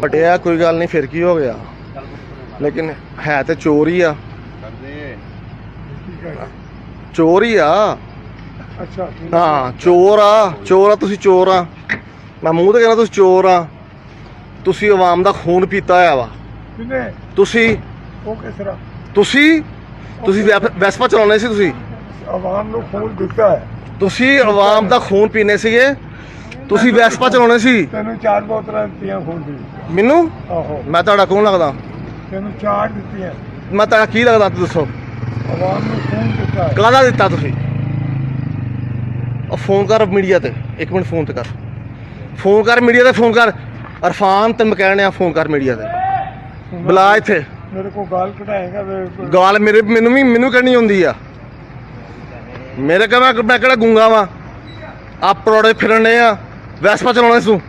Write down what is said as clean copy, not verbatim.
ਪਟਿਆ ਕੋਈ ਗੱਲ ਨਹੀਂ, ਫਿਰ ਕੀ ਹੋ ਗਿਆ, ਲੇਕਿਨ ਹੈ ਤੇ ਚੋਰ ਹੀ ਆ, ਚੋਰ ਹੀ ਆ। ਅੱਛਾ ਹਾਂ ਚੋਰ ਆ, ਚੋਰ ਆ, ਤੁਸੀਂ ਚੋਰ ਆ। ਮੈਂ ਮੂੰਹ ਤੇ ਕਹਿੰਦਾ ਤੁਸੀਂ ਚੋਰ ਆ। ਤੁਸੀਂ ਆਵਾਮ ਦਾ ਖੂਨ ਪੀਤਾ ਹੋਇਆ ਵਾ। ਕਿੰਨੇ ਤੁਸੀਂ ਉਹ ਕਿਸ ਤਰ੍ਹਾਂ ਤੁਸੀਂ ਵੈਸਪਾ ਚਲਾਉਣੇ ਸੀ, ਤੁਸੀਂ ਆਵਾਮ ਨੂੰ ਖੂਨ ਦਿੱਤਾ ਹੈ। ਤੁਸੀਂ ਆਵਾਮ ਦਾ ਖੂਨ ਪੀਣੇ ਸੀਗੇ, ਤੁਸੀਂ ਵੈਸਪਾ ਚਲਾਉਣੇ ਸੀ। ਤੈਨੂੰ 4 ਬੋਤਲਾਂ ਦਿੱਤੀਆਂ ਖੂਨ ਦੀ। ਮੈਨੂੰ ਆਹੋ ਮੈਂ ਤੁਹਾਡਾ ਕੌਣ ਲੱਗਦਾ? ਤੈਨੂੰ 4 ਦਿੱਤੀਆਂ। ਮੈਂ ਤੁਹਾਡਾ ਕੀ ਲੱਗਦਾ ਦੱਸੋ? ਆਵਾਮ ਨੂੰ ਖੂਨ ਦਿੱਤਾ ਹੈ। ਕਾਹਦਾ ਦਿੱਤਾ ਤੁਸੀਂ? ਉਹ ਫੋਨ ਕਰ ਮੀਡੀਆ ਤੇ, 1 ਮਿੰਟ ਫੋਨ ਤੇ ਕਰ, ਫੋਨ ਕਰ ਮੀਡੀਆ ਤੇ, ਫੋਨ ਕਰ ਇਰਫਾਨ ਤੇ ਮੈਂ ਕਹਿਣ ਡਿਆ, ਫੋਨ ਕਰ ਮੀਡੀਆ ਤੇ, ਬੁਲਾ ਇੱਥੇ। ਮੇਰੇ ਕੋਲ ਗਾਲ ਕਢਾਏਗਾ ਗਾਲ ਮੈਨੂੰ ਕਹਿਣੀ ਹੁੰਦੀ ਆ। ਮੇਰੇ ਕਹ ਮੈਂ ਕਿਹੜਾ ਗੂੰਗਾ ਵਾ? ਆਪ ਪਰੋੜੇ ਫਿਰਨੇ ਆ, ਵੈਸਪਾ ਚਲਾਉਣੇ ਤੂੰ।